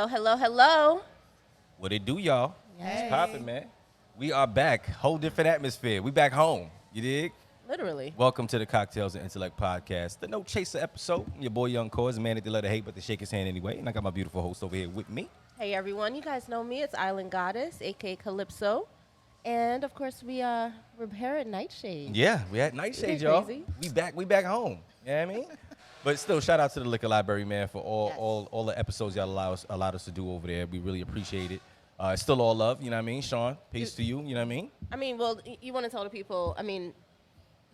Hello, hello, hello. What it do, y'all? Hey. It's popping, man. We are back. Whole different atmosphere. We back home. You dig? Literally. Welcome to the Cocktails and Intellect podcast, the No Chaser episode. Your boy YoungC.a.u.s.e, is a man that they let her hate, but they shake his hand anyway. And I got my beautiful host over here with me. Hey, everyone. You guys know me. It's Island Goddess, a.k.a. Calypso. And, of course, we're here at Nightshade. Yeah, we at Nightshade, y'all. Crazy? We back home. You know what I mean? But still, shout out to the Liquor Library, man, for all the episodes y'all allowed us to do over there. We really appreciate it. It's still all love, you know what I mean? Sean, peace to you, you know what I mean? I mean, well, you want to tell the people, the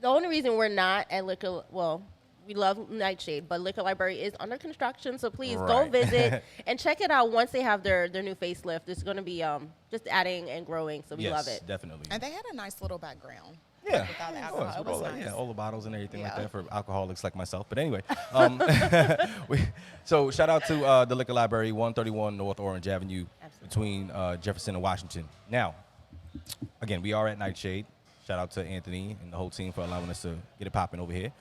only reason we're not at we love Nightshade, but Liquor Library is under construction, so please go visit and check it out once they have their new facelift. It's going to be just adding and growing, so we love it. Definitely. And they had a nice little background. Yeah, without the alcohol. It was nice. all the bottles and everything like that for alcoholics like myself. But anyway, so shout out to the Liquor Library, 131 North Orange Avenue, between Jefferson and Washington. Now, again, we are at Nightshade. Shout out to Anthony and the whole team for allowing us to get it popping over here.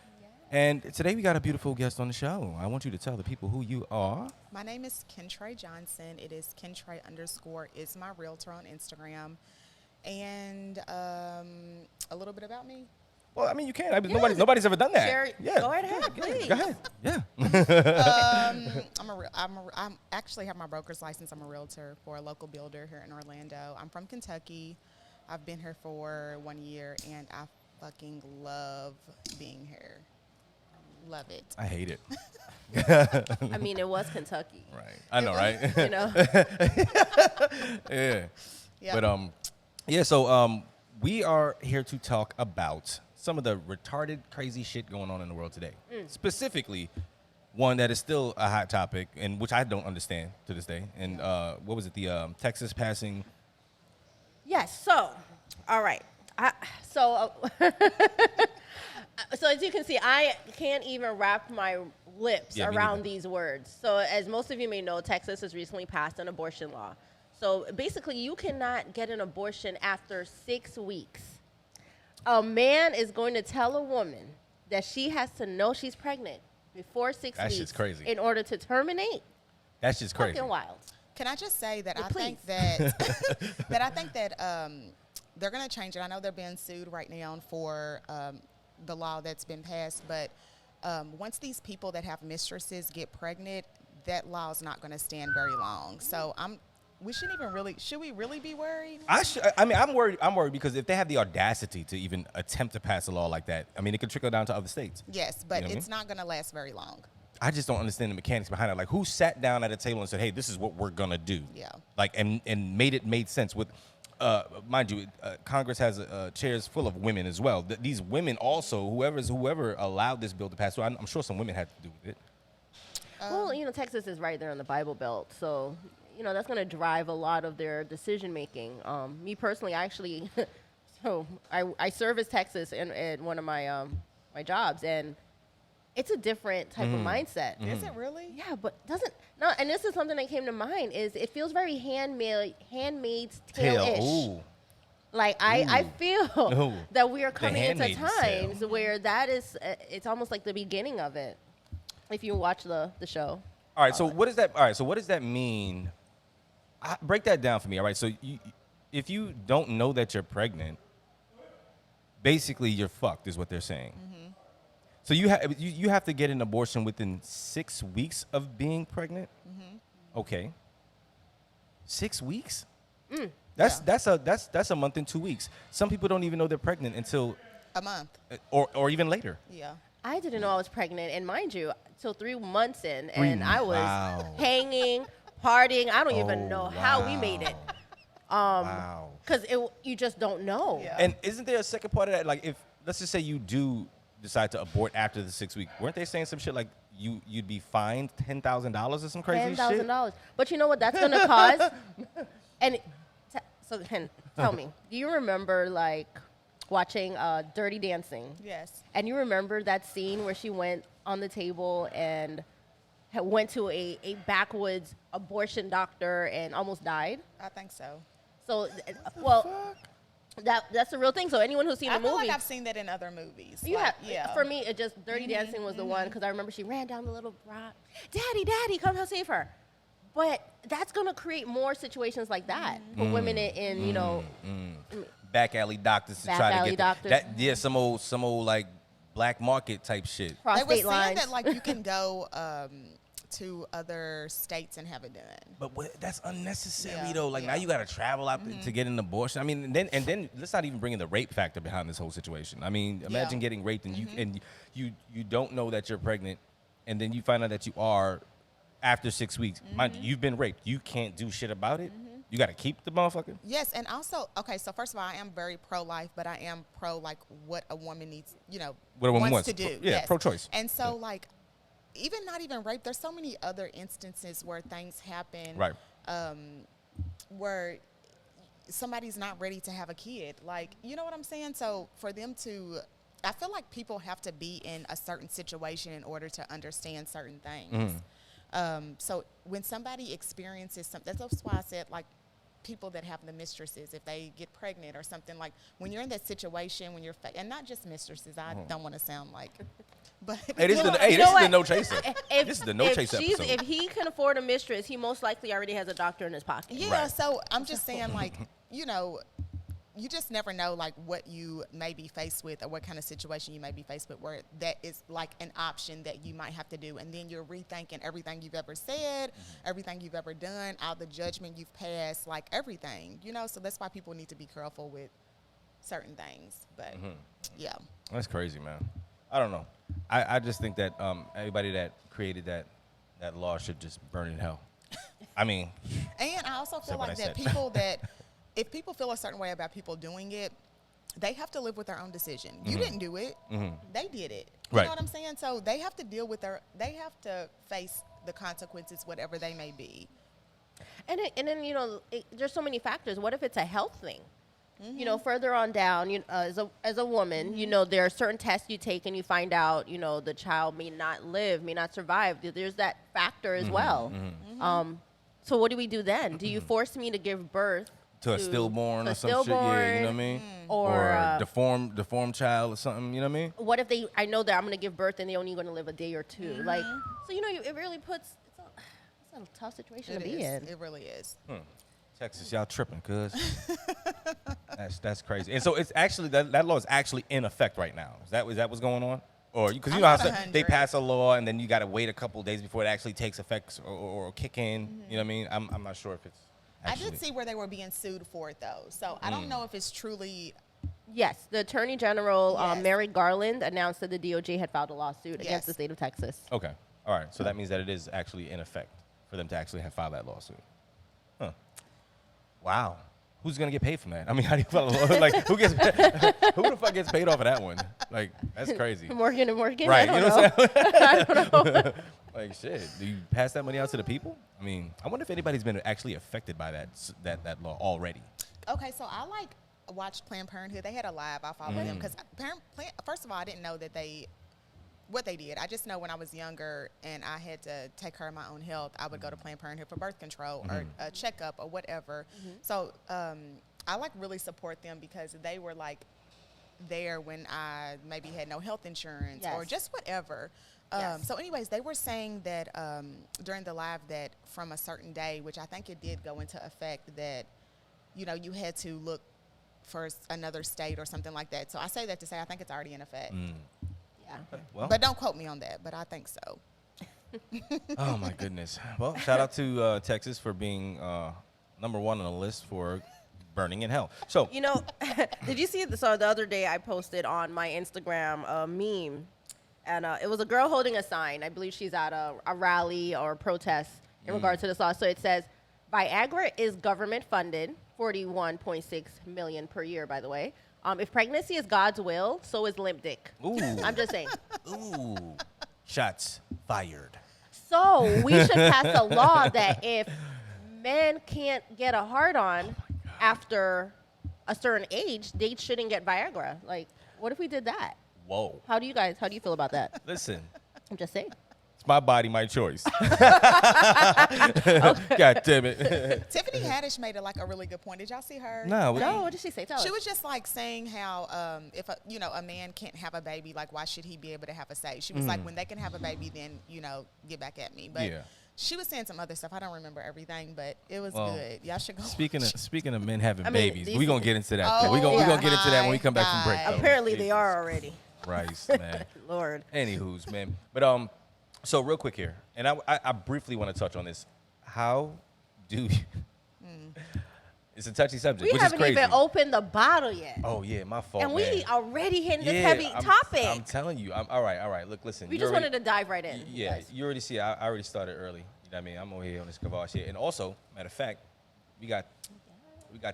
And today we got a beautiful guest on the show. I want you to tell the people who you are. My name is Trey Johnson. It is Trey _ is my realtor on Instagram. And a little bit about me. Well, I mean, you can. Nobody's ever done that. Sherry, go right ahead, please. Go ahead. Yeah. I'm actually have my broker's license. I'm a realtor for a local builder here in Orlando. I'm from Kentucky. I've been here for 1 year, and I fucking love being here. Love it. I hate it. I mean, it was Kentucky. Right. I know, right? You know? Yeah. Yeah. But so we are here to talk about some of the retarded, crazy shit going on in the world today. Specifically, one that is still a hot topic, and which I don't understand to this day. And what was it? The Texas passing. Yes. So, all right. So as you can see, I can't even wrap my lips around these words. So as most of you may know, Texas has recently passed an abortion law. So basically, you cannot get an abortion after 6 weeks. A man is going to tell a woman that she has to know she's pregnant before 6 weeks. That shit's crazy. In order to terminate. That's just crazy. Fucking wild. Can I just say that Please. I think that they're going to change it. I know they're being sued right now for the law that's been passed, but once these people that have mistresses get pregnant, that law is not going to stand very long. So should we really be worried? I'm worried. I'm worried because if they have the audacity to even attempt to pass a law like that, I mean, it could trickle down to other states. Yes, but You know what it's not going to last very long. I just don't understand the mechanics behind it. Like, who sat down at a table and said, "Hey, this is what we're gonna do"? Yeah. Like, and made sense with. Mind you, Congress has chairs full of women as well. These women also, whoever allowed this bill to pass, so I'm sure some women had to do with it. Well, Texas is right there in the Bible Belt, so that's going to drive a lot of their decision making. Me personally, actually, so I service Texas in one of my my jobs, and it's a different type of mindset. Is it really? Yeah, but and this is something that came to mind, is it feels very Handmaid's Tale-ish. Ooh. Like, I feel that we are coming into Handmaid's times where that is, it's almost like the beginning of it, if you watch the show. All right. So what does that? All right. So what does that mean? Break that down for me. All right. So if you don't know that you're pregnant, basically you're fucked, is what they're saying. So you have to get an abortion within 6 weeks of being pregnant. Okay. 6 weeks? That's a month and 2 weeks. Some people don't even know they're pregnant until a month or even later. Yeah. I didn't know I was pregnant, and mind you, till 3 months in, and I was hanging, partying. I don't even know how we made it. Because you just don't know. Yeah. And isn't there a second part of that? Like, if let's just say you do decide to abort after the 6 week, weren't they saying some shit like you'd be fined $10,000 or some crazy shit? $10,000. But you know what that's gonna cause? And so tell me, do you remember like watching Dirty Dancing? Yes. And you remember that scene where she went on the table and went to a backwoods abortion doctor and almost died? I think so. So, that's the real thing. So anyone who's seen the movie, I feel like I've seen that in other movies. Yeah. For me, it just Dirty Dancing was the one, because I remember she ran down the little rock. Daddy, come help save her. But that's going to create more situations like that for women in you know, back alley doctors to Back try to alley get doctors. that. Yeah, some old like black market type shit. cross They were state saying lines. that like you can go to other states and have it done. But that's unnecessary Yeah, though. Like now yeah. you got to travel out to get an abortion. I mean, and then let's not even bring in the rape factor behind this whole situation. I mean, imagine getting raped and you don't know that you're pregnant, and then you find out that you are after 6 weeks. Mind you, you've been raped. You can't do shit about it. You got to keep the motherfucker. Yes, and also, okay, so first of all, I am very pro-life, but I am pro, like, what a woman needs, you know, What a woman wants wants. to do. Yeah, pro-choice. And so, like, even not even rape, there's so many other instances where things happen Right. where somebody's not ready to have a kid. Like, you know what I'm saying? So for them to, I feel like people have to be in a certain situation in order to understand certain things. So when somebody experiences something, that's why I said, like, people that have the mistresses, if they get pregnant or something, like when you're in that situation, when you're, and not just mistresses, I don't want to sound like, but Hey, this is the You know what? no chaser. If, This is the no chase episode. If he can afford a mistress, he most likely already has a doctor in his pocket. yeah, Right. so I'm just saying, like, you know, you just never know, like, what you may be faced with or what kind of situation you may be faced with where that is, like, an option that you might have to do. And then you're rethinking everything you've ever said, everything you've ever done, all the judgment you've passed, like, everything, you know? So that's why people need to be careful with certain things. But, yeah. That's crazy, man. I don't know. I just think that everybody that created that law should just burn in hell. I mean, And I also feel what like I that said. people that, if people feel a certain way about people doing it, they have to live with their own decision. You didn't do it. They did it. You Right. know what I'm saying? So they have to deal with they have to face the consequences, whatever they may be. And then you know, there's so many factors. What if it's a health thing? You know, further on down, you as a woman, you know, there are certain tests you take and you find out, you know, the child may not live, may not survive. There's that factor as well. So what do we do then? Do you force me to give birth to a stillborn a or some shit, yeah, you know what I mean? Or, a deformed child or something, you know what I mean? What if I know that I'm going to give birth and they're only going to live a day or two? Like, so, you know, it really puts, it's a tough situation to be in. It really is. Texas, y'all tripping, cuz. That's crazy. And so it's actually, that law is actually in effect right now. Is that what's going on? Or, because you know how they pass a law and then you got to wait a couple of days before it actually takes effect or kick in, you know what I mean? I'm not sure if it's actually. I did see where they were being sued for it, though. So I don't know if it's truly. Yes, the Attorney General, Yes. Merrick Garland, announced that the DOJ had filed a lawsuit against the state of Texas. Okay. All right. So that means that it is actually in effect for them to actually have filed that lawsuit. Huh. Wow. Who's gonna get paid from that? I mean, how do you file a law? Like, who the fuck gets paid off of that one? Like, that's crazy. Morgan and Morgan? Right. I You know don't what I'm saying? I don't know. Like, shit. Do you pass that money out to the people? I mean, I wonder if anybody's been actually affected by that law already. Okay, so I watched Planned Parenthood. They had a live. I followed them because first of all, I didn't know that what they did. I just know when I was younger and I had to take care of my own health, I would go to Planned Parenthood for birth control or a checkup or whatever. So I really support them because they were there when I maybe had no health insurance or just whatever. So anyways, they were saying that during the live that from a certain day, which I think it did go into effect, that, you know, you had to look for another state or something like that. So I say that to say I think it's already in effect. Yeah. Well, But don't quote me on that, but I think so. oh my goodness. Well, shout out to Texas for being number one on the list for burning in hell. So, You know, did you see it? So the other day I posted on my Instagram a meme, and it was a girl holding a sign. I believe she's at a rally or a protest in regard to this law. So it says, Viagra is government funded, $41.6 million per year, by the way. If pregnancy is God's will, so is limp dick. ooh, I'm just saying. ooh, shots fired. So we should pass a law that if men can't get a hard-on after a certain age, they shouldn't get Viagra. Like, what if we did that? Whoa. How do you feel about that? Listen, I'm just saying. it's my body, my choice. God damn it. Tiffany Haddish made a really good point. Did y'all see her? No. What did she say? Tell us. She was just saying how if a man can't have a baby, why should he be able to have a say? She was like, when they can have a baby, then get back at me. But Yeah. She was saying some other stuff. I don't remember everything, but it was good. Y'all should go. Speaking of men having I mean, babies, we're gonna get into that. Oh, we're gonna get into that when we come back my from break. God. Though. Apparently they Jesus are already. Christ, man. Lord. Anywho's, man. But so real quick here, and I briefly want to touch on this. How do you? It's a touchy subject, We which is haven't crazy. even opened the bottle yet. Oh yeah, my fault. And we man. already hitting this heavy topic. I'm telling you. All right. Look, listen. We you just already- wanted to dive right in. Yeah, you already see. I already started early. You know what I mean? I'm over here on this Kavash here, and also, matter of fact, we got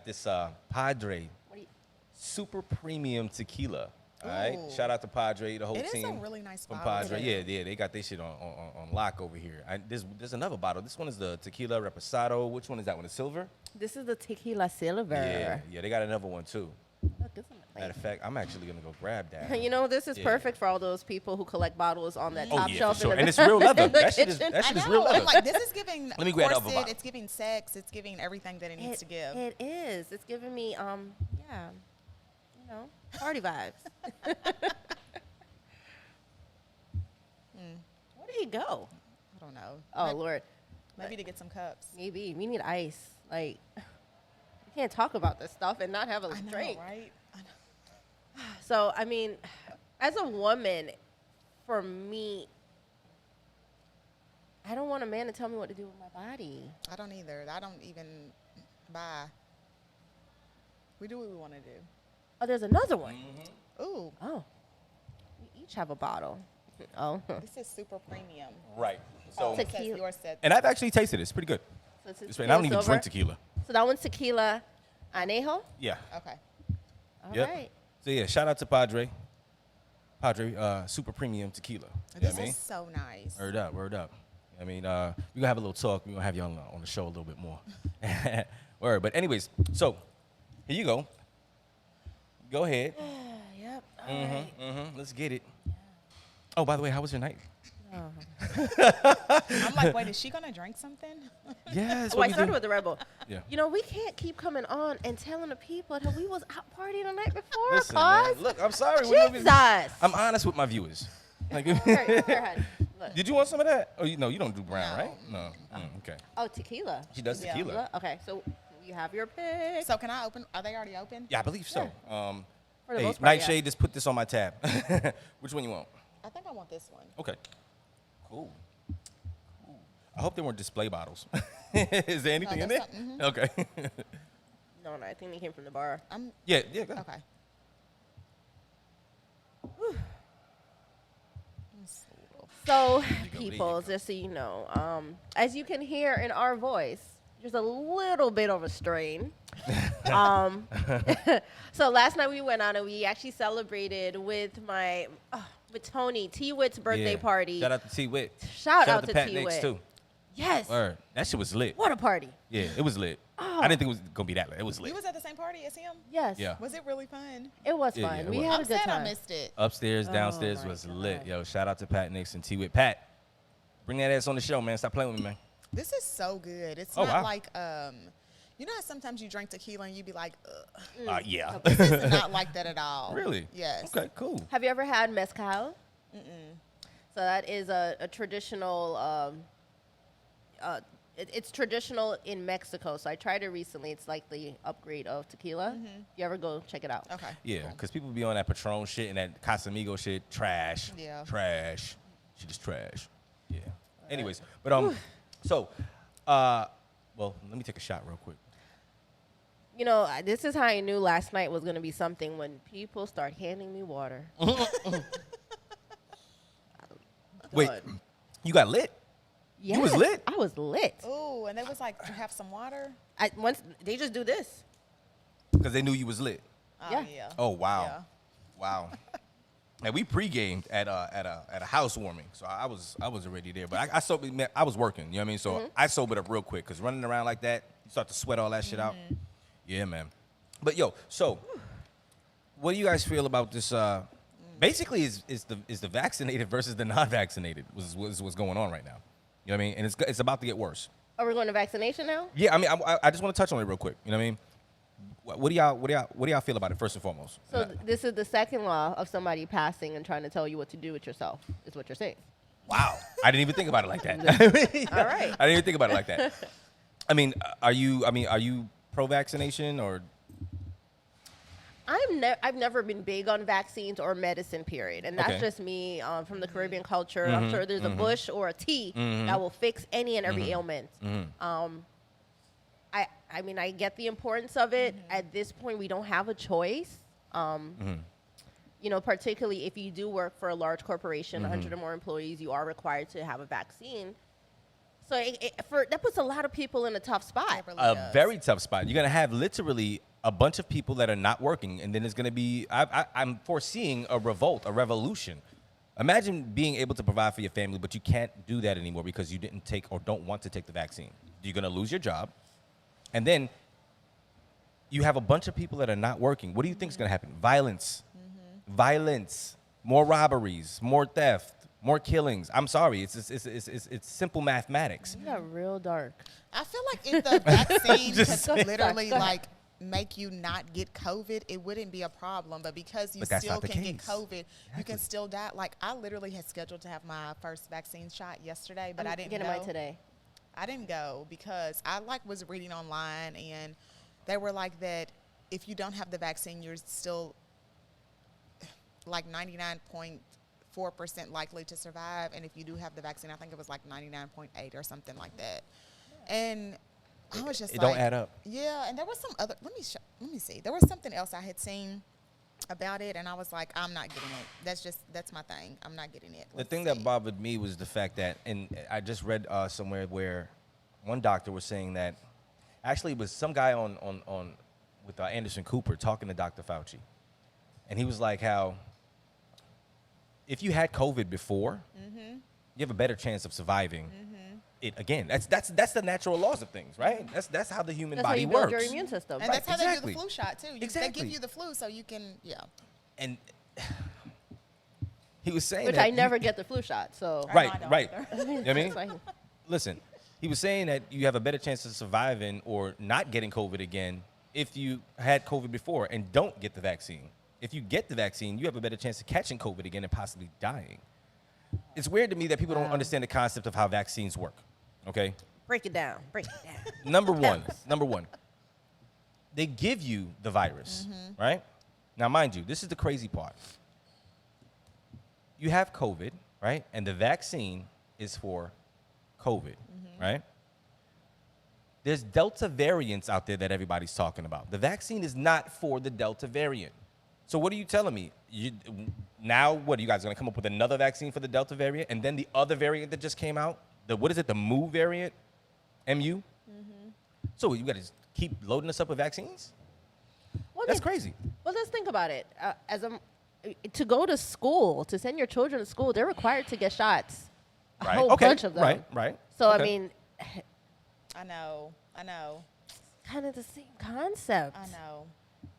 this Padre What do you- super premium tequila. All right, Ooh. shout out to Padre, the whole It is team. a really nice from bottle. Padre. Yeah, they got their shit on lock over here. There's another bottle. This one is the tequila reposado. Which one is that one? The silver? This is the tequila silver. Yeah, they got another one too. Look, this is Matter of fact, I'm actually gonna go grab that. You know, this is Yeah. perfect for all those people who collect bottles on that Oh, top yeah, shelf. for sure. in the And it's real leather. in the That shit is- kitchen. that I shit is know. real leather. I'm like, this is giving Let me grab the other corset, bottle. it's giving sex, it's giving everything that it needs to give. It is. It's giving me, party vibes. Where did he go? I don't know. Oh, Maybe- Lord. Maybe to get some cups. Maybe. We need ice. Like, we can't talk about this stuff and not have a I know, drink. right? I know. So, I mean, as a woman, for me, I don't want a man to tell me what to do with my body. I don't either. I don't even buy. We do what we want to do. Oh, there's another one. Ooh, Oh, we each have a bottle. Oh, this is super premium. Right. Oh, So, it says Tequila. your set. and I've actually tasted it. It's pretty good. so it's It's, and I don't even silver. drink tequila. So that one's tequila anejo. Yeah. Okay. All right. Yep. So yeah, shout out to Padre. Super premium tequila. You know This what I mean? is so nice. Word up. I mean, we're gonna have a little talk. We're gonna have you on the show a little bit more. Word. But anyways, so here you go. Go ahead. Yep. All right. Let's get it. Oh, by the way, how was your night? I'm like, wait, is she gonna drink something? Yes. Oh, I started with the Red Bull. Yeah. You know, we can't keep coming on and telling the people that we was out partying the night before. Listen, man. Cause Look, I'm sorry. Jesus. I'm honest with my viewers. Like, Here, honey. Look. did you want some of that? Oh, you don't do brown, No. right? No. Okay. Oh, tequila. She does Yeah. tequila. Okay, so you have your pick. So can I open? Are they already open? Yeah, I believe so. For the Hey, most part, yeah. Nightshade, just put this on my tab. Which one you want? I think I want this one. Okay. Cool. I hope they weren't display bottles. Is there anything in there? that's not- Okay. No, I think they came from the bar. yeah, go ahead. Okay. It's a little- So, go, there you people, go. just so you know, as you can hear in our voice, there's a little bit of a strain. So last night we went out and we actually celebrated with with Tony T-Wit's birthday Yeah. party. Shout out to T-Wit. Shout out to Pat T-Wit. Nix, too. Yes. Word. That shit was lit. What a party. Yeah, it was lit. Oh. I didn't think it was going to be that lit. It was You lit. was at the same party as him? Yes. Yeah. Was it really fun? It was Yeah, fun. yeah, it we was. had I'm a good sad I time. missed it. Upstairs, downstairs my was God. lit. Yo, shout out to Pat Nix and T-Wit. Pat, bring that ass on the show, man. Stop playing with me, man. This is so good. It's Oh, not wow. like you know how sometimes you drink tequila and you be like, ugh. Yeah. This is not like that at all. Really? Yes. Okay, cool. Have you ever had mezcal? So that is a traditional. It's traditional in Mexico. So I tried it recently. It's like the upgrade of tequila. You ever go check it out? Okay. Yeah, because people be on that Patron shit and that Casamigo shit. Trash. Yeah. Trash. Shit is trash. Yeah. Anyways, but so, well, let me take a shot real quick. You know, this is how I knew last night was going to be something when people start handing me water. Wait, Done. you got lit? Yes, was lit? I was lit. Ooh, and they was like, "Do you have some water?" Once they just do this. Because they knew you was lit. Oh, Yeah. yeah. Oh wow, Yeah. wow. And we pre-gamed at a housewarming, so I was already there. But I was working, you know what I mean? So I sobered up real quick because running around like that, you start to sweat all that shit out. Yeah, man. But yo, so what do you guys feel about this? Basically, is the vaccinated versus the non-vaccinated was what's going on right now. You know what I mean? And it's about to get worse. Are we going to vaccination now? Yeah, I mean, I just want to touch on it real quick. You know what I mean? What do y'all feel about it first and foremost? So this is the second law of somebody passing and trying to tell you what to do with yourself, is what you're saying. Wow. I didn't even think about it like that. All right. I didn't even think about it like that. I mean, are you pro-vaccination or? I've never been big on vaccines or medicine, period. And that's Okay. just me from the Caribbean culture. I'm sure there's a bush or a tea that will fix any and every ailment. I mean, I get the importance of it. At this point, we don't have a choice. You know, particularly if you do work for a large corporation, 100 or more employees, you are required to have a vaccine. So that puts a lot of people in a tough spot. It really A does. very tough spot. You're going to have literally a bunch of people that are not working, and then it's going to be, I'm foreseeing a revolt, a revolution. Imagine being able to provide for your family, but you can't do that anymore because you didn't take or don't want to take the vaccine. You're going to lose your job. And then you have a bunch of people that are not working. What do you think is going to happen? Violence. Violence. More robberies. More theft. More killings. I'm sorry. It's simple mathematics. You got real dark. I feel like if the vaccine Just- could literally like make you not get COVID, it wouldn't be a problem. But because you But that's still not the can get case. COVID, you can still die. Like I literally had scheduled to have my first vaccine shot yesterday, but I didn't Getting go. mine today. I didn't go because I was reading online and they were like that if you don't have the vaccine, you're still like 99.4% likely to survive. And if you do have the vaccine, I think it was like 99.8 or something like that. And I was just It like, don't add up. yeah. And there was some other, let me see. There was something else I had seen about it. And I was like, I'm not getting it. That's my thing. I'm not getting it. The thing that bothered me was the fact that, and I just read somewhere where one doctor was saying that, actually it was some guy on with Anderson Cooper talking to Dr. Fauci. And he was like how if you had COVID before, you have a better chance of surviving it again. That's the natural laws of things, right? That's how the human That's how body you build works. your immune system. And Right, that's how they do exactly. the flu shot too. They Exactly. give you the flu so you can, yeah. And he was saying Which that I never get the flu shot, so. I Right, don't right. either. You know what I mean? It's fine. Listen, he was saying that you have a better chance of surviving or not getting COVID again if you had COVID before and don't get the vaccine. If you get the vaccine, you have a better chance of catching COVID again and possibly dying. It's weird to me that people don't understand the concept of how vaccines work, okay? Break it down. Break it down. Number one, they give you the virus, right? Now, mind you, this is the crazy part. You have COVID, right? And the vaccine is for COVID, right? There's Delta variants out there that everybody's talking about. The vaccine is not for the Delta variant. So what are you telling me? Now, what are you guys going to come up with another vaccine for the Delta variant? And then the other variant that just came out, the Mu variant? MU? So you got to just keep loading us up with vaccines? Well, That's crazy. Well, let's think about it. To go to school, to send your children to school, they're required to get shots. A Right. whole Okay. bunch of them. Right. So, Okay. I mean, I know. kind of the same concept. I know.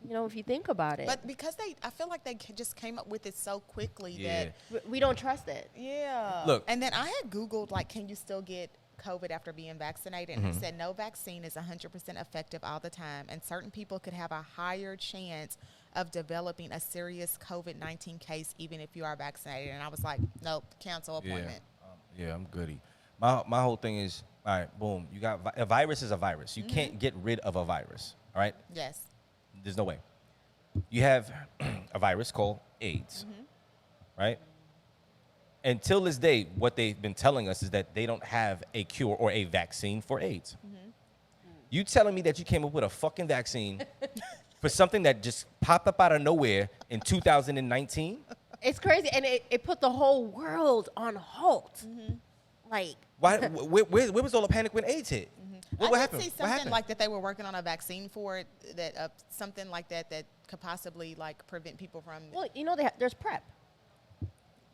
You know, if you think about it. But because I feel like they just came up with it so quickly Yeah. that, We don't trust it. yeah. Look. And then I had Googled, like, can you still get COVID after being vaccinated? And it said no vaccine is 100% effective all the time. And certain people could have a higher chance of developing a serious COVID-19 case even if you are vaccinated. And I was like, nope, cancel appointment. Yeah, I'm goody. My whole thing is, all right, boom. You got a virus is a virus. You can't get rid of a virus, all right? Yes. There's no way. You have a virus called AIDS, right? Until this day, what they've been telling us is that they don't have a cure or a vaccine for AIDS. You telling me that you came up with a fucking vaccine for something that just popped up out of nowhere in 2019? It's crazy. And it put the whole world on halt. Like, Why? Where was all the panic when AIDS hit? What I happened? did see What something happened? like that they were working on a vaccine for it, that something like that could possibly like prevent people from. well, you know, there's PrEP.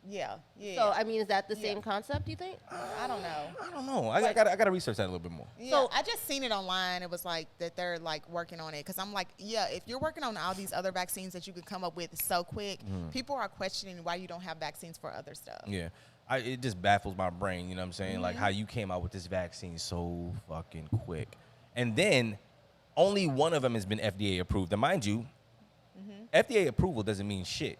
Yeah. So, I mean, is that the Yeah. same concept, you think? I don't know. I don't know. I gotta research that a little bit more. Yeah, So- I just seen it online. It was like that they're like working on it because I'm like, yeah, if you're working on all these other vaccines that you could come up with so quick, people are questioning why you don't have vaccines for other stuff. Yeah. It just baffles my brain, you know what I'm saying? Like how you came out with this vaccine so fucking quick. And then only one of them has been FDA approved. And mind you, FDA approval doesn't mean shit.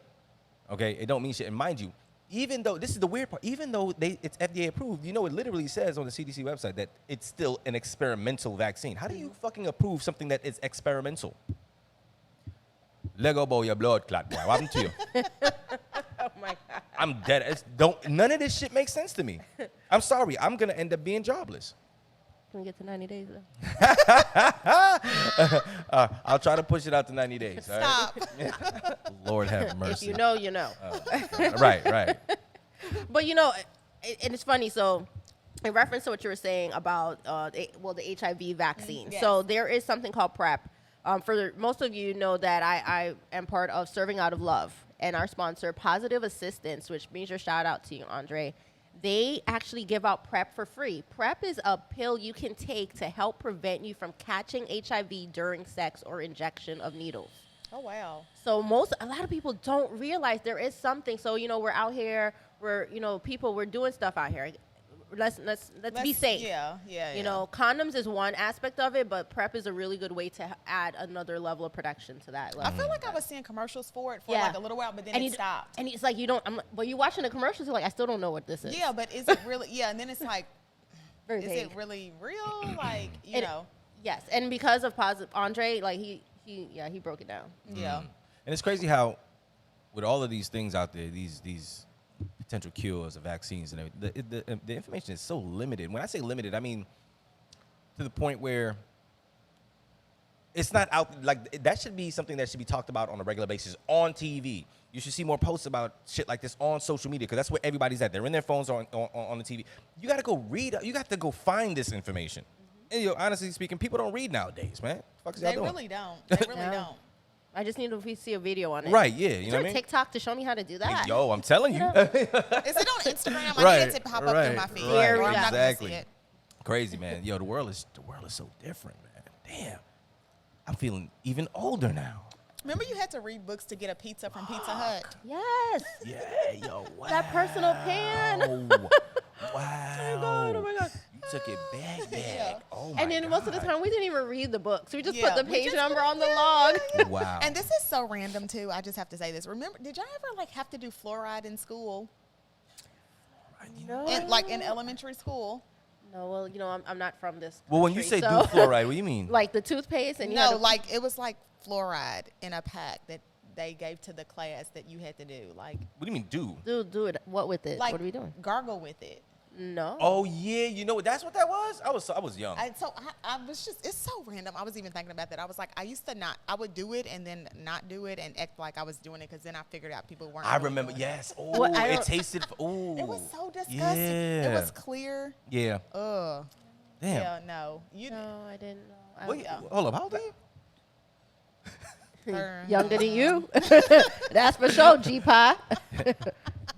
Okay? It don't mean shit. And mind you, even though this is the weird part, even though it's FDA approved, it literally says on the CDC website that it's still an experimental vaccine. How do you fucking approve something that is experimental? Lego boy, your blood clot, boy. What happened to you? Oh my God. I'm dead. None of this shit makes sense to me. I'm sorry. I'm gonna end up being jobless. Can we get to 90 days though? I'll try to push it out to 90 days. All right? Stop. Lord have mercy. If you know, you know. Right. But and it's funny. So, in reference to what you were saying about the HIV vaccine. Yes. So there is something called PrEP. For most of you know that I am part of Serving Out of Love, and our sponsor, Positive Assistance, which means your shout out to you, Andre. They actually give out PrEP for free. PrEP is a pill you can take to help prevent you from catching HIV during sex or injection of needles. Oh, wow. So a lot of people don't realize there is something. So, we're out here, we're doing stuff out here. Let's be safe. Yeah. Condoms is one aspect of it, but PrEP is a really good way to add another level of protection to that. I feel like I was seeing commercials for it for like a little while, but then it stopped. And it's like you're watching the commercials, you're like, I still don't know what this is. Yeah, but is it really? Yeah, and then it's like, Very is vague. it really real? Like, Yes, and because of Andre, like he broke it down. Yeah. And it's crazy how, with all of these things out there, these potential cures or vaccines and everything, the information is so limited. When I say limited, I mean to the point where it's not out. Like, that should be something that should be talked about on a regular basis on TV. You should see more posts about shit like this on social media, because that's where everybody's at. They're in their phones or on the TV. You got to go read. You got to go find this information. And honestly speaking, people don't read nowadays, man. What the fuck is y'all doing? Really don't. They really No. don't. I just need to see a video on it. Right, yeah. Is You know there what I a mean? TikTok to show me how to do that? Yo, I'm telling you. Is it on Instagram? I Right, need it to pop up in my feed. right, or I'm not gonna exactly. see it. Crazy, man. Yo, the world is so different, man. Damn. I'm feeling even older now. Remember you had to read books to get a pizza from Pizza Hut? Yes. Yeah, yo, wow. That personal pan. Wow. Oh my God. You took it back. Oh my And then most of the God. time we didn't even read the books. We just Yeah, put the we page just number on the log. Wow. And this is so random too. I just have to say this. Remember, did y'all ever have to do fluoride in school? No. In elementary school? No, well, I'm not from this Well, when you country, say so- do fluoride, what do you mean? like the toothpaste and No, like it was like fluoride in a pack that they gave to the class that you had to do. Like, What do you mean do? do it. What with it? like What are we doing? gargle with it. No. Oh yeah, you know what? That's what that was. I was young. I was just, it's so random. I was even thinking about that. I was like, I would do it and then not do it and act like I was doing it, because then I figured out people weren't. I really remember. doing it. Yes. Oh, Well, I it don't- tasted. Oh. It was so disgusting. Yeah. It was clear. Yeah. Ugh. Damn. Yeah, no. You No, I didn't know. Wait, hold up. How old are you? Younger than you. That's for sure, G-Pie.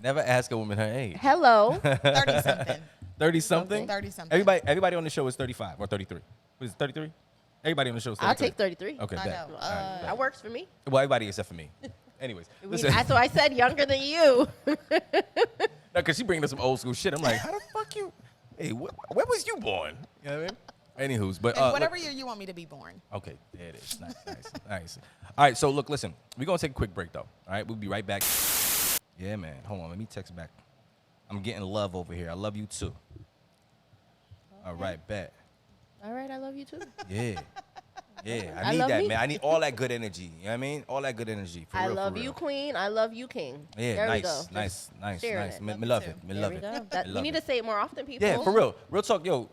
Never ask a woman her age. Hello. 30-something. 30-something? 30-something. Everybody on the show is 35 or 33. Was it 33? Everybody on the show is 33. I'll take 33. Okay, I bet. know. All right, bet. That works for me. Well, everybody except for me. Anyways, listen. So I said younger than you. Because she bringing us some old school shit. I'm like, how the fuck you? Hey, where was you born? You know what I mean? Anywho's, but And whatever look, year you want me to be born. okay, there it is. Nice. All right, so look, listen. We're gonna take a quick break though. All right, we'll be right back. Yeah, man. Hold on, let me text back. I'm getting love over here. I love you too. All right, bet. All right, I love you too. Yeah. Yeah, I I need love that, me. man. I need all that good energy. You know what I mean? All that good energy. For I real, love for you, real. queen. I love you, king. Yeah, there nice, we go. nice. sharing it. Me Love love you it. too. Me There love we it. go. Me We love need it. to say it more often, people. Yeah, for real. Real talk, yo.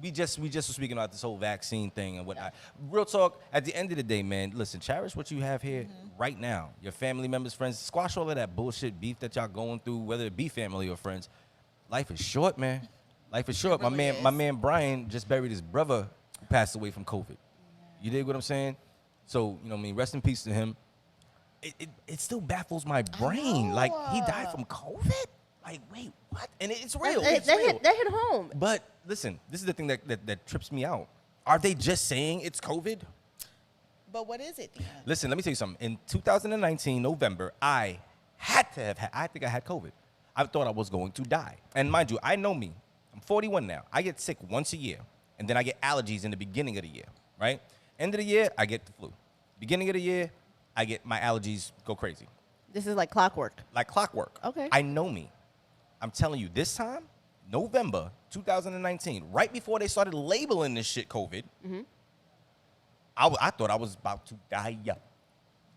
We just were speaking about this whole vaccine thing and whatnot. Real talk, at the end of the day, man, listen, cherish what you have here right now. Your family members, friends, squash all of that bullshit beef that y'all going through, whether it be family or friends. Life is short, man. Life is short. really My is. man Brian just buried his brother who passed away from COVID. You dig what I'm saying? So, you know what I mean, rest in peace to him. It still baffles my brain. Like, he died from COVID? Like, wait, what? And it's real. It's real. That hit home. But listen, this is the thing that trips me out. Are they just saying it's COVID? But what is it then? Listen, let me tell you something. In 2019, November, I think I had COVID. I thought I was going to die. And mind you, I know me. I'm 41 now. I get sick once a year. And then I get allergies in the beginning of the year, right? End of the year, I get the flu. Beginning of the year, I get my allergies go crazy. This is like clockwork. Like clockwork. Okay. I know me. I'm telling you, this time, November 2019, right before they started labeling this shit COVID, I thought I was about to die.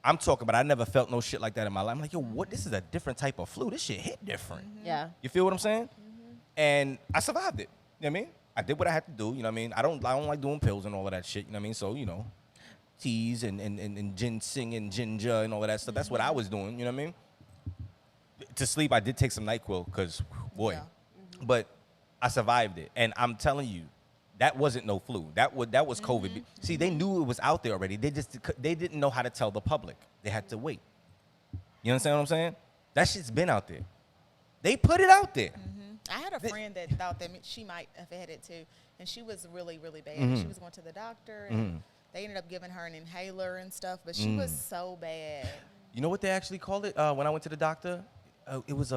I'm talking about I never felt no shit like that in my life. I'm like, yo, what? This is a different type of flu. This shit hit different. Yeah. You feel what I'm saying? And I survived it. You know what I mean? I did what I had to do. You know what I mean? I don't like doing pills and all of that shit. You know what I mean? So, you know, teas and ginseng and ginger and all of that stuff. That's what I was doing. You know what I mean? To sleep, I did take some NyQuil because, boy. Yeah. But I survived it. And I'm telling you, that wasn't no flu. That was COVID. See, they knew it was out there already. They didn't know how to tell the public. They had to wait. You understand what I'm saying? That shit's been out there. They put it out there. I had a friend that thought that she might have had it too, and she was really, really bad. She was going to the doctor, and they ended up giving her an inhaler and stuff, but she was so bad. You know what they actually called it when I went to the doctor? It was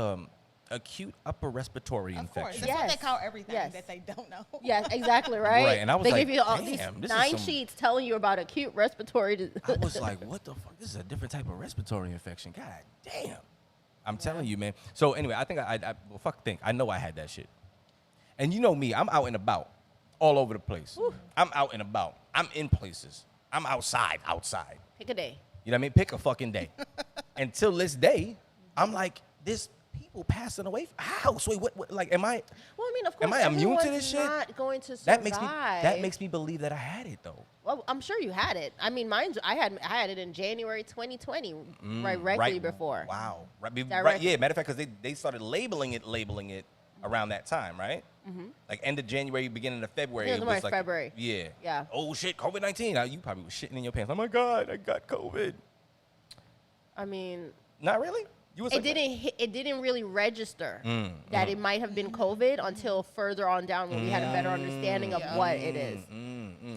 acute upper respiratory Of course, infection. that's what they call everything Yes. that they don't know. Yes, exactly, right? Right, and I was they like, give you all damn, these this is 9 some- sheets telling you about acute respiratory. I was like, what the fuck? This is a different type of respiratory infection. God damn. I'm telling you, man. So anyway, I think I know I had that shit. And you know me, I'm out and about all over the place. I'm out and about. I'm in places. I'm outside. Pick a day. You know what I mean? Pick a fucking day. Until this day, I'm like, there's people passing away. How? So what like, am I? Well, I mean, of course, Am I immune to everyone's this shit? not going to survive. That makes me believe that I had it though. Well, I'm sure you had it. I mean, I had it in January 2020, directly before. Wow. Right. Directly. Yeah. Matter of fact, because they started labeling it around that time, right? Like end of January, beginning of February. Yeah, it was like like February. Yeah. Yeah. Oh shit, COVID-19. You probably was shitting in your pants. Oh my God, I got COVID. I mean, Not really. You was it didn't really register that it might have been COVID until further on down when we had a better understanding of Yeah. what it is.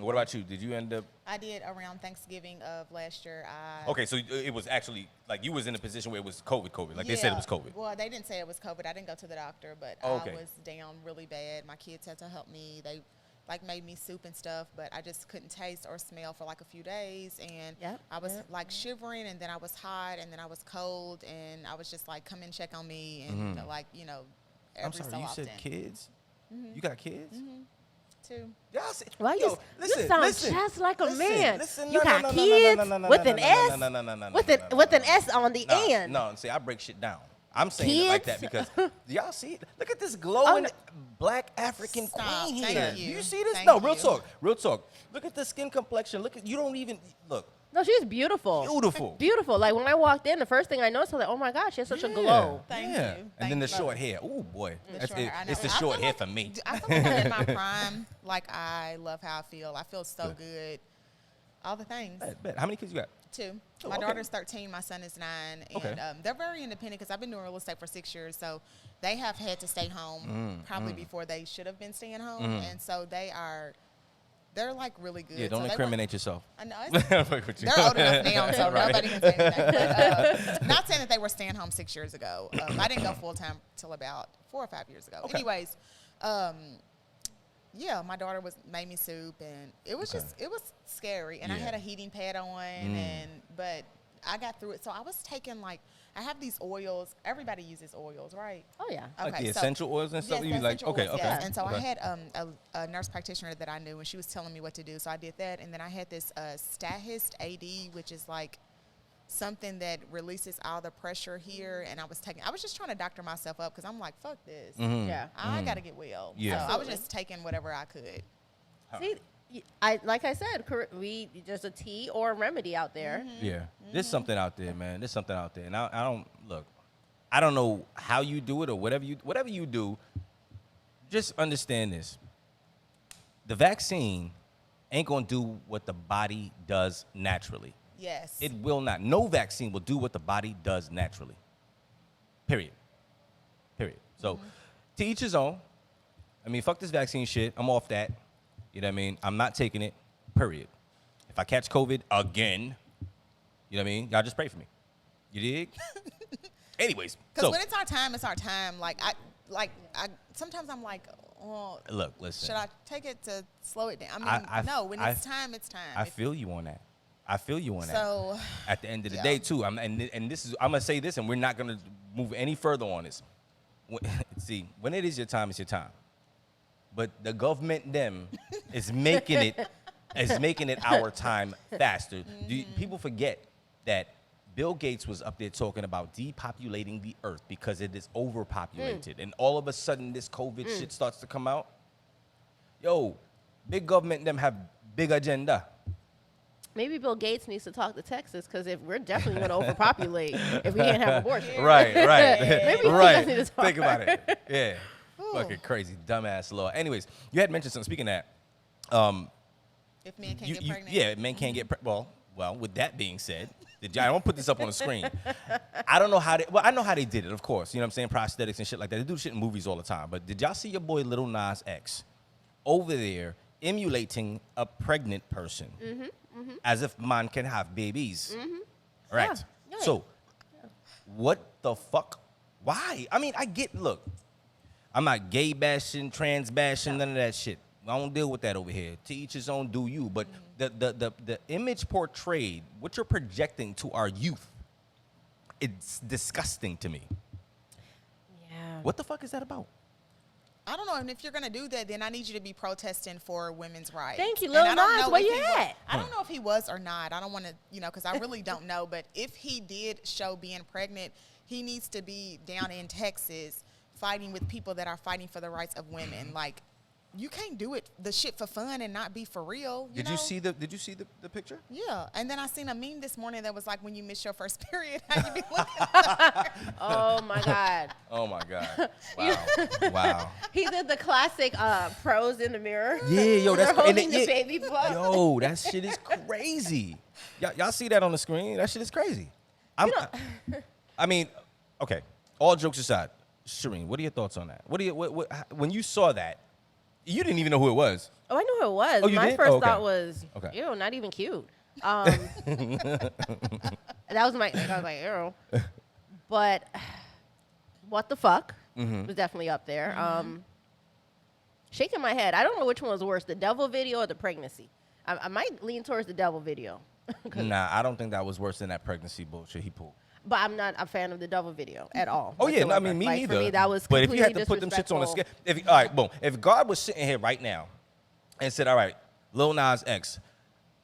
What about you? Did you end up? I did around Thanksgiving of last year. Okay, so it was actually like you was in a position where it was COVID. Like they said it was COVID. Well, they didn't say it was COVID. I didn't go to the doctor, but Okay. I was down really bad. My kids had to help me. They like made me soup and stuff, but I just couldn't taste or smell for like a few days, and Yep, I was yep. like shivering, and then I was hot, and then I was cold, and I was just like, come and check on me, and like, you know, every I'm sorry, so you often. said kids? You got kids? Too. Y'all see, Why yo, you sound just like a man. You no, got no, no, kids no, no, no, with no, an no, S, no, no, no, no, with no, an no, with no, an no. S on the end. No, see, I break shit down. I'm saying it like that because y'all see it? Look at this glowing black African Stop. queen Thank here. you. You see this? Thank No, real you. talk. Real talk. Look at the skin complexion. Look at you don't even look. No, she's beautiful. Beautiful. Beautiful. Like when I walked in, the first thing I noticed, I was like, oh my God, she has such a glow. Thank yeah. you. And Thank then the you. short hair. Oh boy. The That's short hair, I know. it's the I short feel hair like- for me. I feel like I'm in my prime. Like, I love how I feel. I feel so good. All the things. Bet. How many kids you got? 2. Oh, My okay. daughter's 13. My son is 9. And Okay. they're very independent because I've been doing real estate for 6 years. So they have had to stay home probably before they should have been staying home. And so they're like really good. Yeah, don't So they incriminate yourself. I know. They're Fuck with you. old enough now, so Right. nobody can say anything. But, not saying that they were staying home 6 years ago. I didn't go full time till about 4 or 5 years ago. Okay. Anyways, yeah, my daughter made me soup, and it was it was scary. And I Yeah. had a heating pad on, but I got through it. So I was taking I have these oils. Everybody uses oils, right? Oh yeah. Like the so- essential oils and stuff. Yes, You the like essential okay, oils, okay. yes. And so okay. I had a nurse practitioner that I knew, and she was telling me what to do. So I did that, and then I had this Stahist AD, which is like something that releases all the pressure here. And I was just trying to doctor myself up because I'm like, fuck this. Yeah. I gotta get well. Yeah. So I was Absolutely. just taking whatever I could. See, like I said, there's a tea or a remedy out there. Yeah, there's something out there, man. There's something out there, and I don't look. I don't know how you do it or whatever you do. Just understand this: the vaccine ain't gonna do what the body does naturally. Yes. It will not. No vaccine will do what the body does naturally. Period. So, to each his own. I mean, fuck this vaccine shit. I'm off that. You know what I mean? I'm not taking it. Period. If I catch COVID again, you know what I mean? Y'all just pray for me. You dig? Anyways, Because so when it's our time, it's our time. I sometimes I'm like, oh, look, listen. should I take it to slow it down? I mean, no. When it's time, it's time. I feel you on that. I feel you on that. So At the end of the day, too, I'm gonna say this, and we're not gonna move any further on this. See, when it is your time, it's your time. But the government is making it our time faster. People forget that Bill Gates was up there talking about depopulating the earth because it is overpopulated. And all of a sudden, this COVID shit starts to come out. Yo, big government have big agenda. Maybe Bill Gates needs to talk to Texas because if we're definitely going to overpopulate if we can't have abortion. Right. Maybe right. need to talk. Think about it. Yeah. Fucking crazy, dumbass law. Anyways, you had mentioned something. Speaking of that, if men can't get pregnant. Yeah, men can't get pregnant. Well, with that being said, I don't put this up on the screen. I don't know how they, I know how they did it, of course. You know what I'm saying? Prosthetics and shit like that. They do shit in movies all the time. But did y'all see your boy Lil Nas X over there emulating a pregnant person as if man can have babies? Right. Yeah. So, what the fuck? Why? I mean, look, I'm not gay bashing, trans bashing, none of that shit. I don't deal with that over here. To each his own, do you. But the image portrayed, what you're projecting to our youth, it's disgusting to me. Yeah. What the fuck is that about? I don't know. And if you're going to do that, then I need you to be protesting for women's rights. Thank you, Lil Nas. Where you at? I don't know if he was or not. I don't want to, because I really don't know. But if he did show being pregnant, he needs to be down in Texas fighting with people that are fighting for the rights of women. Like, you can't do the shit for fun and not be for real. Did you see the picture? Yeah. And then I seen a meme this morning that was like, when you miss your first period, how you be looking. Oh my God. Oh my God. Wow. Wow. He did the classic pros in the mirror. Yeah, yo, that's They're holding the baby bump. Yo, that shit is crazy. Y'all see that on the screen? That shit is crazy. I mean, okay. All jokes aside, Shereen, what are your thoughts on that? When you saw that? You didn't even know who it was. Oh, I knew who it was. Oh, you My did? first Okay. thought was, Okay. ew, not even cute. That was I was like, ew. But what the fuck was definitely up there. Shaking my head. I don't know which one was worse, the devil video or the pregnancy. I might lean towards the devil video. Nah, I don't think that was worse than that pregnancy bullshit he pulled. But I'm not a fan of the devil video at all. Oh yeah, no, I whatsoever. mean me Like, neither. For me, that was but if you had to completely put them shits on a scale, disrespectful. all right, boom. If God was sitting here right now and said, "All right, Lil Nas X,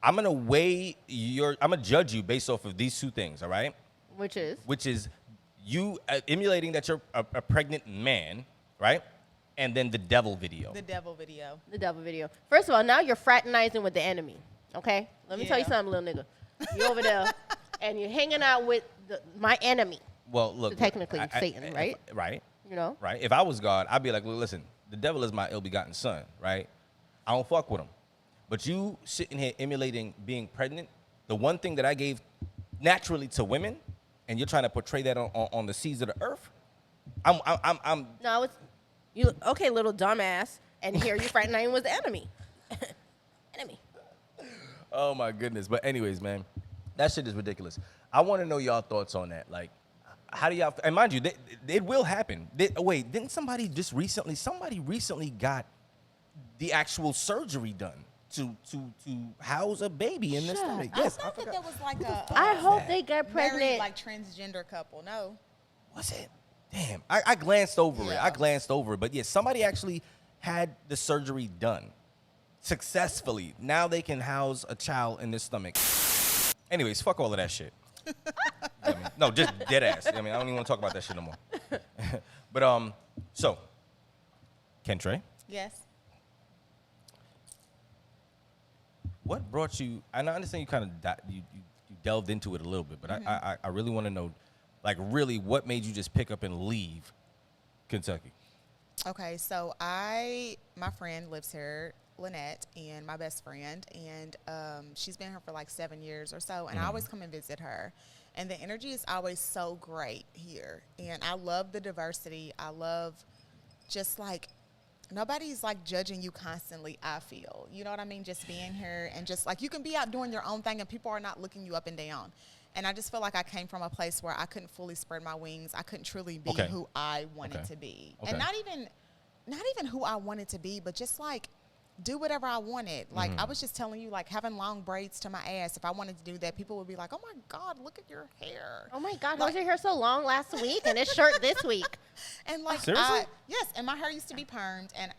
I'm gonna judge you based off of these two things, all right? Which is you emulating that you're a pregnant man, right? And then the devil video. The devil video. the devil video. First of all, now you're fraternizing with the enemy. Okay, let me tell you something, little nigga. You over there, and you're hanging out with my enemy. Well, look, So technically, Satan, right? Right. You know. Right. If I was God, I'd be like, look, listen, the devil is my ill-begotten son, right? I don't fuck with him. But you sitting here emulating being pregnant, the one thing that I gave naturally to women, and you're trying to portray that on the seas of the earth. I'm. No, it's you. Okay, little dumbass, and here you fraternizing with the enemy. Enemy. Oh my goodness. But anyways, man, that shit is ridiculous. I want to know y'all thoughts on that. Like, how do y'all? And mind you, it will happen. Wait, didn't somebody recently got the actual surgery done to house a baby in their stomach? Yes, I thought that there was like I hope they get married, pregnant. like transgender couple. No. Was it? Damn. I glanced over it. Yeah. I glanced over it. But yeah, somebody actually had the surgery done successfully. Now they can house a child in their stomach. Anyways, fuck all of that shit. I mean, no, just dead ass. I mean, I don't even want to talk about that shit no more. But so, Trey, Yes. what brought you? And I understand you kind of you delved into it a little bit, but I really want to know, like, really, what made you just pick up and leave Kentucky? Okay, so my friend lives here, Lynette, and my best friend, and she's been here for like 7 years or so, and I always come and visit her, and the energy is always so great here, and I love the diversity. I love just like nobody's like judging you constantly. I feel, you know what I mean, just being here and just like you can be out doing your own thing and people are not looking you up and down. And I just feel like I came from a place where I couldn't fully spread my wings. I couldn't truly be who I wanted to be. Okay. And not even who I wanted to be, but just like do whatever I wanted. Like, I was just telling you, like, having long braids to my ass, if I wanted to do that, people would be like, oh, my God, look at your hair. Oh, my God. How was your hair so long last week and it's short this week? And, like, Seriously? yes, and my hair used to be permed, and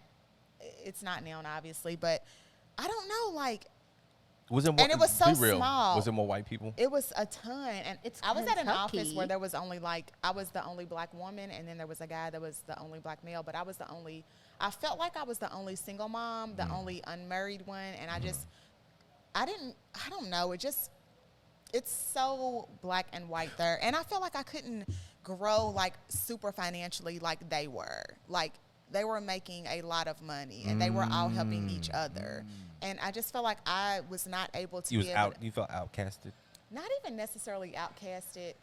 it's not now, obviously, but I don't know, like, Was it more, and it was so be real. small. Was it more white people? it was a ton. And It's I was at an office Kentucky. where there was only, like, I was the only black woman, and then there was a guy that was the only black male, but I felt like I was the only single mom, the only unmarried one, and I don't know, it's so black and white there, and I felt like I couldn't grow, like, super financially like they were. Like, they were making a lot of money, and they were all helping each other, and I just felt like I was not able to You felt outcasted? not even necessarily outcasted.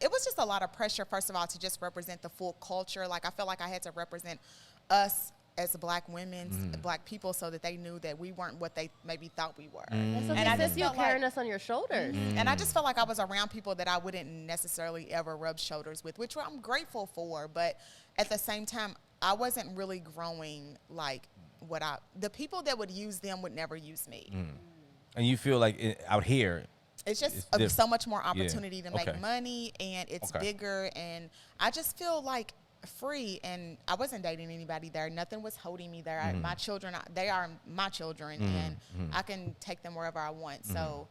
It was just a lot of pressure, first of all, to just represent the full culture. Like, I felt like I had to represent us as black women, black people, so that they knew that we weren't what they maybe thought we were. And I I just you felt carrying like- us on your shoulders. And I just felt like I was around people that I wouldn't necessarily ever rub shoulders with, which I'm grateful for. But at the same time, I wasn't really growing like the people that would use them would never use me. And you feel like out here, It's just It's diff- so much more opportunity to make Okay. money, and it's Okay. bigger, and I just feel like free. And I wasn't dating anybody there. Nothing was holding me there. My children, they are my children, and I can take them wherever I want. So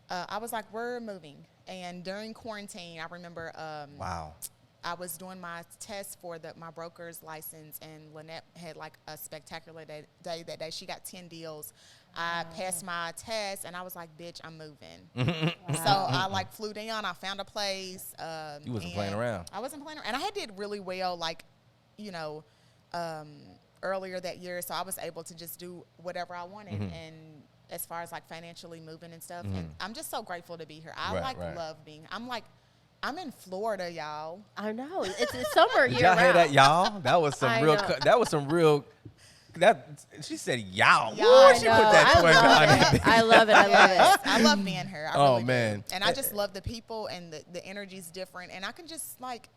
I was like, we're moving. And during quarantine, I remember wow. I was doing my test for my broker's license, and Lynette had like a spectacular day that day. She got 10 deals. I passed my test, and I was like, bitch, I'm moving. So I like flew down. I found a place. You wasn't and playing around. I wasn't playing around. And I did really well, like, you know, earlier that year. So I was able to just do whatever I wanted. And as far as like financially moving and stuff, and I'm just so grateful to be here. I Right. love being, I'm in Florida, y'all. I know. It's summer Did year y'all hear round. that, y'all? That was some I real. know. That was some real. That she said, y'all. Y'all, Ooh, I she know. put that I twang love behind it. it. I love it. I love Yes, it. I love being here. I Oh, really do. man. And I just love the people, and the energy's different, and I can just like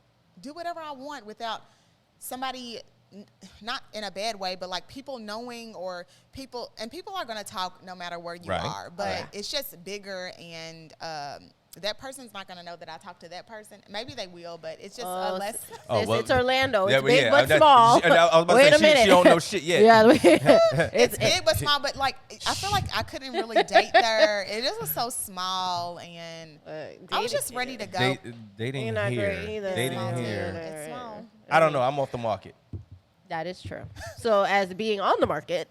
do whatever I want without somebody, not in a bad way, but like people knowing, or people are going to talk no matter where you Right. are, but Right. it's just bigger, and that person's not going to know that I talked to that person. Maybe they will, but it's just a less. Oh, well, it's Orlando. yeah, It's but big yeah, but that- small. I was about Wait to a say, minute. she don't know shit yet. Yeah. It's big but small, but like I feel like I couldn't really date there. It just was so small, and I was just ready to go. Dating You're not here. great either. Dating Small, too. here. It's small. I don't know. I'm off the market. That is true. So as being on the market,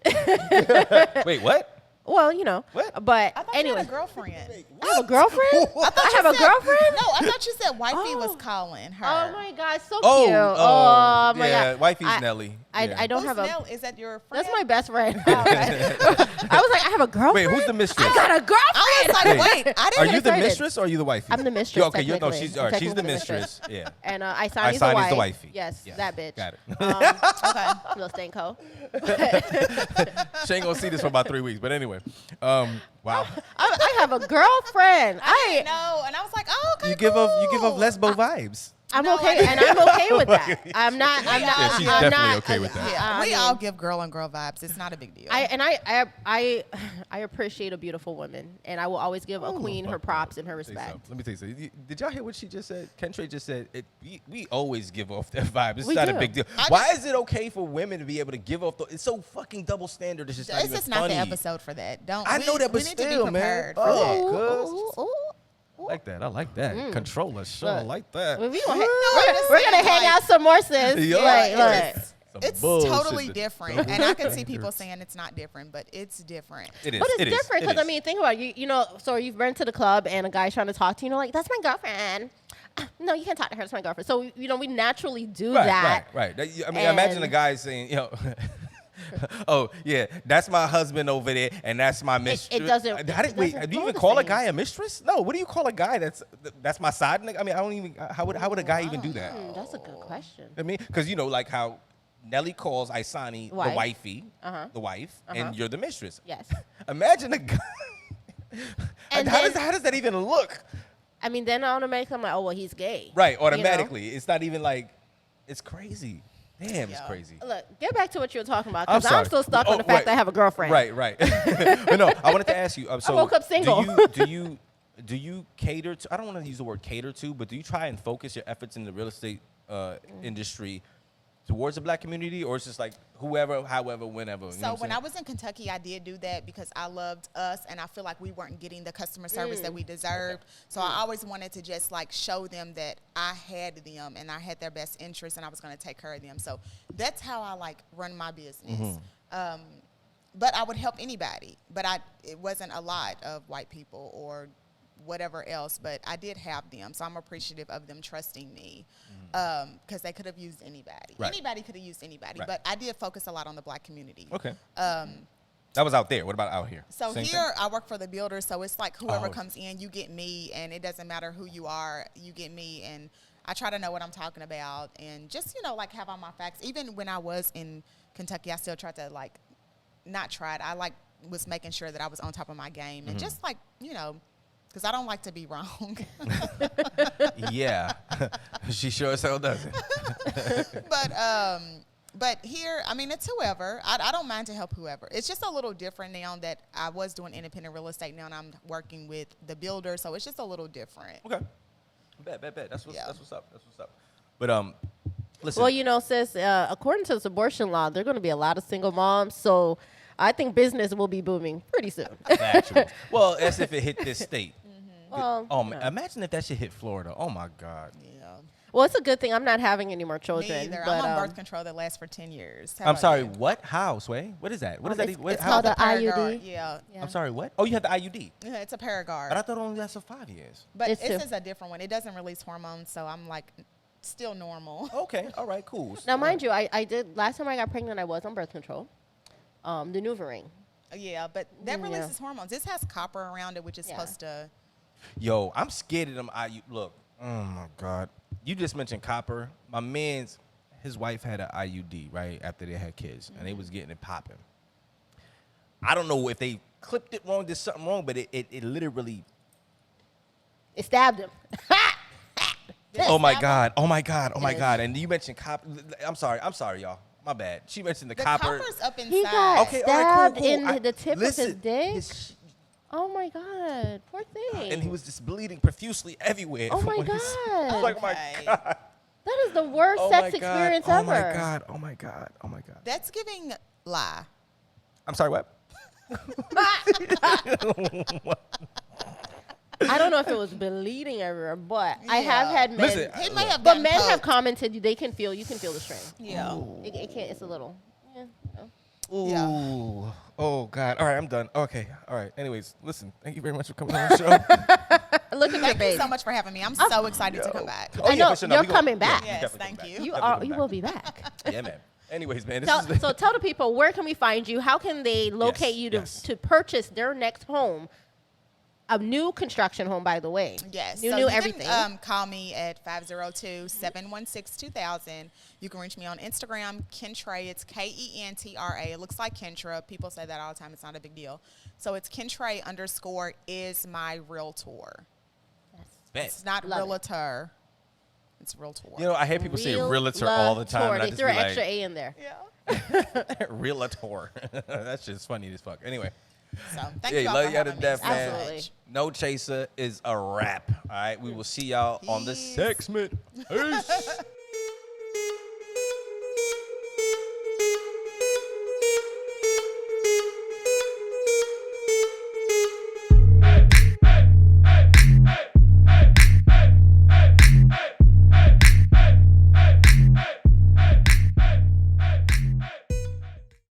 Wait, what? well, you know. What? But I thought anyway, you had a girlfriend. I have a girlfriend. I have a girlfriend. No, I thought you said wifey was Oh. calling her. Oh my God, so Oh, cute. Oh my yeah, God. wifey's I- Nelly. I Yeah. don't Who's have a. Nell? Is that your friend? That's my best friend. Okay. I was like, I have a girlfriend. Wait, who's the mistress? I got a girlfriend. I was like, wait, I Are didn't. you the excited. mistress or are you the wifey? I'm the mistress, Okay, no, technically. she's all right. She's the Technically the mistress. Yeah. And Isani's the Isani's wife. the wifey. Yes, Yeah. that bitch. Got it. Okay. Little Stanko. She ain't gonna see this for about 3 weeks, but anyway. Wow. I have a girlfriend. No, and I was like, oh, okay, You give cool. off lesbo vibes. I'm No, okay, and I'm okay with that. I'm not. Yeah, she's I'm definitely not, okay with that. Yeah, I we mean, all give girl on girl vibes. It's not a big deal. I appreciate a beautiful woman, and I will always give a queen her props and her respect. Let me tell you something. Did y'all hear what she just said? Kentrey just said, we always give off that vibe. It's We not do. a big deal. Why is it okay for women to be able to give off it's so fucking double standard. It's just not This even is not funny. the episode for that. I know that, but we need to still, be man. prepared for that. Oh, cuz. Ooh. I like that. Controller, sure. I Look. like that. We're I'm gonna, just we're gonna saying, hang like- out some more, sis. Yeah. Like, look. Some It's bullshit totally that- different, and I can see people saying it's not different, but it's different. It is. But it's it is, different it because I is. mean, think about it. You know, so you've been to the club and a guy's trying to talk to you. You know, like that's my girlfriend. No, you can't talk to her. That's my girlfriend. So we we naturally do that. Right. I mean, imagine a And- guy saying, oh yeah, that's my husband over there, and that's my mistress. doesn't- How it wait, doesn't do you go even the call a same. guy a mistress? No. What do you call a guy that's my side nigga? I mean, I don't even. How would a guy even do that? That's a good question. I mean, because like how Nelly calls Isani the Wife. wifey, Uh-huh. the wife, Uh-huh. and you're the mistress. Yes. Imagine a guy. And how then- does that even look? I mean, then automatically I'm like, oh well, he's gay. Right, you know? automatically. It's not even like, it's crazy. Damn, it's crazy. Look, get back to what you were talking about, I'm because sorry. I'm still stuck on the fact that I have a girlfriend. Right. But no, I wanted to ask you. So I woke up single. Do you cater to? I don't want to use the word cater to, but do you try and focus your efforts in the real estate industry towards the Black community, or it's just like whoever, however, whenever? You know So what when I'm I was in Kentucky, I did do that because I loved us, and I feel like we weren't getting the customer service that we deserved. So I always wanted to just like show them that I had them and I had their best interest, and I was going to take care of them. So that's how I like run my business. But I would help anybody, but it wasn't a lot of white people or whatever else, but I did have them, so I'm appreciative of them trusting me, because they could have used anybody. Right. Anybody could have used anybody, Right. but I did focus a lot on the Black community. Okay. That was out there. What about out here? So Same here thing? I work for the builder, so it's like whoever Oh. comes in, you get me, and it doesn't matter who you are, you get me, and I try to know what I'm talking about, and just, like have all my facts. Even when I was in Kentucky, I still tried to I was making sure that I was on top of my game, and just because I don't like to be wrong. Yeah, she sure as hell doesn't. But here, I mean, it's whoever. I don't mind to help whoever. It's just a little different now that I was doing independent real estate. Now and I'm working with the builder, so it's just a little different. Okay. Bet. That's what's up. But listen. Well, sis, according to this abortion law, there are going to be a lot of single moms, so I think business will be booming pretty soon. Factual. Well, that's if it hit this state. Well, Imagine if that shit hit Florida. Oh my God. Yeah. well, it's a good thing I'm not having any more children. Me either. But, I'm on birth control that lasts for 10 years. How I'm about sorry. you? What? How, Sway? What is that? What is that? it's How called is a that? IUD. Yeah. I'm sorry. What? Oh, you had the IUD. Yeah, it's a Paragard. But I thought it only lasted 5 years. But It's this two. is a different one. It doesn't release hormones, so I'm like still normal. Okay. All right. Cool. Now, mind you, I did, last time I got pregnant, I was on birth control, the NuvaRing. Yeah, but that Yeah. releases hormones. This has copper around it, which is supposed to. Yo, I'm scared of them IUD. Look. Oh my God. You just mentioned copper. My his wife had an IUD right after they had kids, and they was getting it popping. I don't know if they clipped it wrong, did something wrong, but it literally. It stabbed him. Oh my God. And you mentioned copper. I'm sorry, y'all. My bad. She mentioned the The copper. copper's up inside. He got Okay, all right, stabbed cool. in the tip of his Listen, dick. Oh my God, poor thing. And he was just bleeding profusely everywhere. Oh my when he was- I was God. like, oh my Okay. God. That is the worst Oh sex my God. experience Oh ever. my God. Oh my God. Oh my God. That's giving lie. I'm sorry, what? I don't know if it was bleeding everywhere, but I have Yeah. had men. Listen, He may have but gotten men have poked. commented you can feel the strain. Yeah. It can't. It's a little. Yeah. Ooh. Yeah. Oh God. All right, I'm done. Okay. All right. Anyways, listen. Thank you very much for coming on the show. Look at your Thank you face. so much for having me. I'm so excited to come back. Oh, I know, for sure. you're we coming back. we Yes, definitely thank coming you. back. You Definitely are. coming You back. will be back. Yeah, man. Anyways, man. So tell the people, where can we find you? How can they locate you yes. to purchase their next home? A new construction home, by the way. Yes. New so you everything. Can, call me at 502-716-2000. You can reach me on Instagram, Kentra. It's Kentra. It looks like Kentra. People say that all the time. It's not a big deal. So it's Kentra_ is my realtor. Bet. It's not Love it. realtor. It's realtor. You know, I hear people say realtor all the time. And I They just threw be an extra like, A in there. Yeah. realtor. That's just funny as fuck. Anyway. So thank Yeah, you all love for y'all to having me. death, so man. Absolutely. much. No Chaser is a wrap. All right. We will see y'all on the Peace. segment. Peace.